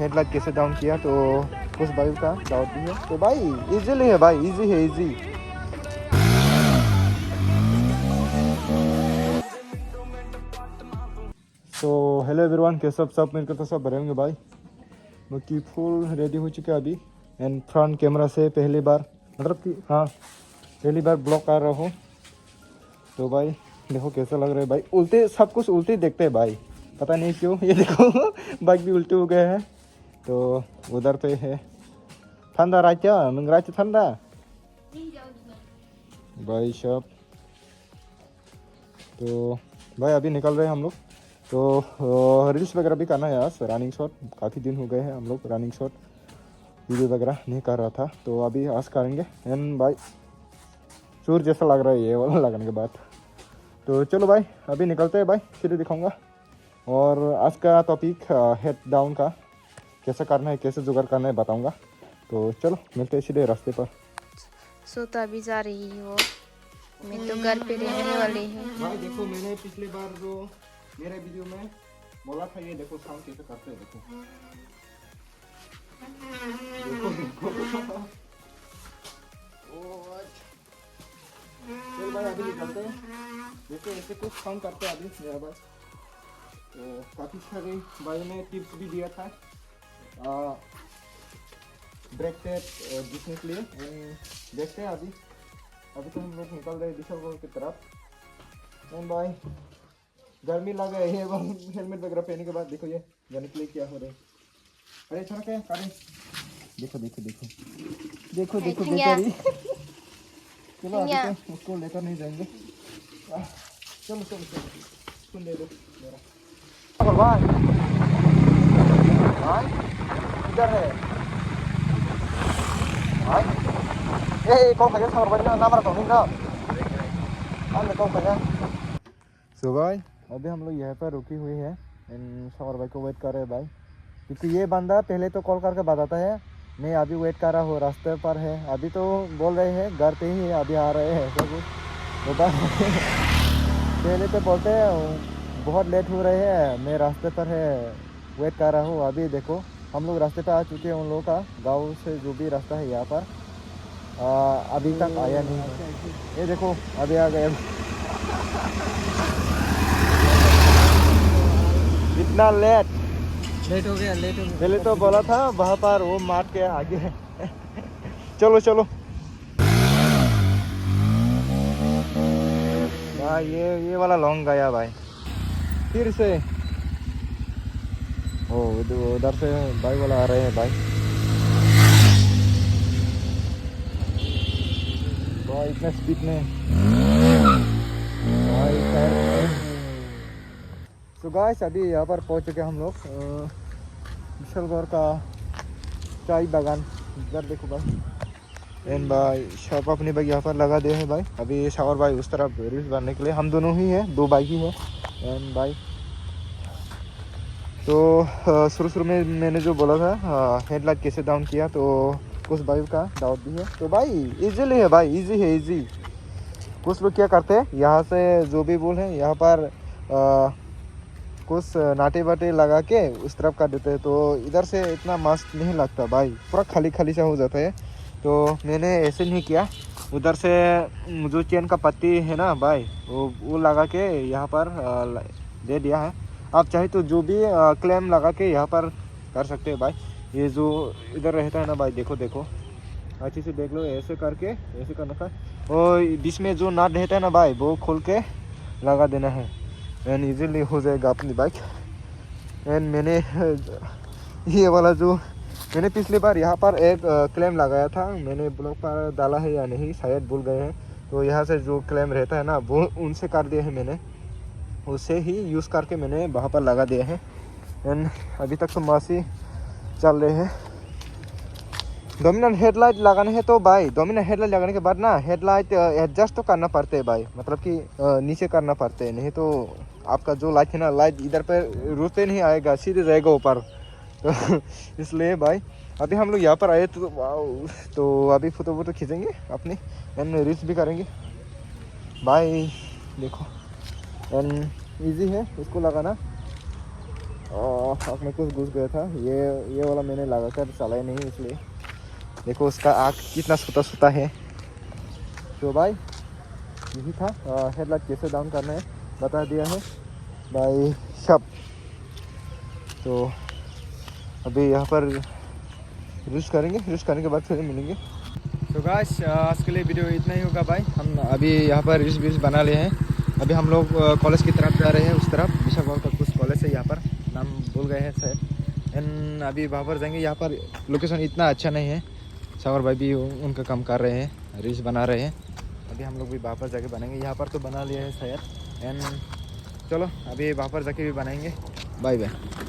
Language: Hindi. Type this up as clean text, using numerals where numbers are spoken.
हेडलाइट कैसे डाउन किया तो उस भाई का डाउट भी है। तो भाई इजीली है भाई, इजी है इजी। सो हेलो एवरीवन, कैसे सब मिलकर तो सब भरेंगे भाई। बाकी फुल रेडी हो चुका है अभी। एंड फ्रंट कैमरा से पहली बार, मतलब कि हाँ पहली बार ब्लॉग कर रहा हूँ। तो भाई देखो कैसा लग रहा है भाई। उल्टे सब कुछ उल्टे देखते हैं भाई, पता नहीं क्यों। ये देखो बाइक भी उल्टे हो गए हैं। तो उधर पे है ठंडा राजा मंगराज ठंडा भाई साहब। तो भाई अभी निकल रहे हैं हम लोग। तो रील्स वगैरह भी करना है आज, रनिंग शॉट। काफ़ी दिन हो गए हैं हम लोग रनिंग शॉट वीडियो वगैरह नहीं कर रहा था, तो अभी आज करेंगे। एंड भाई सूर जैसा लग रहा है ये वाला लगने के बाद। तो चलो भाई अभी निकलते हैं भाई, फिर दिखाऊंगा। और आज का टॉपिक हेड डाउन का कैसे करना है, कैसे जुगाड़ करना है बताऊंगा। तो चलो मिलते हैं सीधे रास्ते पर। सो तो अभी जा रही हो, मैं तो घर पे रहने वाली हूँ। भाई देखो मैंने पिछले बार जो मेरे वीडियो में बोला था, ये देखो साउंड कैसे करते हैं। देखो देखो चल भाई अभी निकलते हैं। देखो ऐसे कुछ साउंड करते हैं अभी मेरा भाई। तो काफ़ी सारे भाई ने टिप्स भी दिया था ब्रेक टेप दिखने के लिए। देखते हैं अभी तो हम लोग निकल रहे हैं विशालगढ़ की तरफ। एंड भाई गर्मी लग रही है, हेलमेट वगैरह पहनने के बाद देखो ये जाने के लिए क्या हो रहा है। अरे छोड़ के अरे देखो देखो देखो देखो देखो बेचारी। चलो अभी तो उसको लेकर नहीं जाएंगे। चलो चलो चलो सुन ले दो मेरा भाई। भाई इधर है भाई। ए कौन खा सावर भाई ना मारा तो नहीं ना हमने कौन खा। सो भाई अभी हम लोग यहाँ पर रुकी हुई है। इन सावर भाई को वेट कर रहे हैं भाई, क्योंकि ये बंदा पहले तो कॉल करके बताता है मैं अभी वेट कर रहा हूँ, रास्ते पर है। अभी तो बोल रहे हैं घर पे ही है, अभी आ रहे हैं ऐसा कुछ होता है। पहले तो बोलते हैं बहुत लेट हो रहे हैं, मैं रास्ते पर है वेट कर रहा हूँ। अभी देखो हम लोग रास्ते पर आ चुके हैं। उन लोगों का गांव से जो भी रास्ता है यहाँ पर अभी तक आया नहीं है। ये देखो अभी आ गए। इतना लेट हो गया पहले तो बोला था वहाँ पर वो मार के आगे है। चलो चलो भाई ये वाला लॉन्ग गया भाई फिर से। ओ उधर से भाई वाला आ रहे हैं भाई इतना स्पीड में भाई। तो गाइस अभी यहाँ पर पहुँच चुके हम लोग विशालगढ़ का चाय बागान। इधर देखो भाई। एंड भाई शॉप अपनी बाइक यहाँ पर लगा दे है भाई। अभी शावर भाई उस तरफ रील्स बनने के लिए, हम दोनों ही हैं, दो बाइक ही है। एंड भाई तो शुरू में मैंने जो बोला था हेडलाइट कैसे डाउन किया, तो उस बाइक का डाउट भी है। तो भाई इजीली है भाई, इजी है इजी। कुछ लोग क्या करते हैं यहाँ से जो भी बोल है यहाँ पर कुछ नाटे बाटे लगा के उस तरफ कर देते हैं, तो इधर से इतना मस्त नहीं लगता भाई, पूरा खाली खाली सा हो जाता है। तो मैंने ऐसे नहीं किया, उधर से जो चेन का पत्ती है ना भाई वो लगा के यहाँ पर दे दिया है। आप चाहे तो जो भी क्लेम लगा के यहाँ पर कर सकते हैं भाई। ये जो इधर रहता है ना भाई, देखो देखो अच्छे से देख लो, ऐसे करके ऐसे करना था। और बीच में जो नाट रहता है ना भाई वो खोल के लगा देना है, एंड इजीली हो जाएगा अपनी बाइक। एंड मैंने ये वाला जो मैंने पिछली बार यहाँ पर एक क्लेम लगाया था, मैंने ब्लॉग पर डाला है या नहीं शायद भूल गए हैं। तो यहाँ से जो क्लेम रहता है ना वो उनसे कर दिया है मैंने, उससे ही यूज़ करके मैंने वहाँ पर लगा दिया है। एंड अभी तक तो मासी चल रहे हैं। डोमिनेंट हेडलाइट लगाने हैं तो भाई डोमिनेंट हेडलाइट लगाने के बाद ना हेडलाइट एडजस्ट तो करना पड़ते है भाई, मतलब कि नीचे करना पड़ते है, नहीं तो आपका जो लाइट है ना लाइट इधर पर रुकते नहीं आएगा, सीधे रहेगा ऊपर। तो इसलिए भाई अभी हम लोग यहाँ पर आए तो अभी फोटो खींचेंगे अपनी एंड रील्स भी करेंगे भाई। देखो एंड इजी है इसको लगाना। आँख में कुछ घुस गया था। ये वाला मैंने लगा कर चलाया नहीं, इसलिए देखो उसका आँख कितना सूता सूता है। तो भाई यही था, हेडलाइट कैसे डाउन करना है बता दिया है भाई सब। तो अभी यहाँ पर यूज़ करेंगे, यूज़ करने के बाद फिर मिलेंगे। तो गाइस आज के लिए वीडियो इतना ही होगा भाई। हम अभी यहाँ पर रील्स बना लिए हैं। अभी हम लोग कॉलेज की तरफ जा रहे हैं, उस तरफ विशाखागौड़ का कुछ कॉलेज है, यहाँ पर नाम भूल गए हैं शायद। एंड अभी वहाँ पर जाएंगे। यहाँ पर लोकेशन इतना अच्छा नहीं है, सावर भाई भी उनका काम कर रहे हैं, रील्स बना रहे हैं। अभी हम लोग भी वहाँ पर जाके बनाएंगे। यहाँ पर तो बना लिए हैं शायद। एंड चलो अभी वहाँ पर जाके भी बनाएंगे। Bye bye.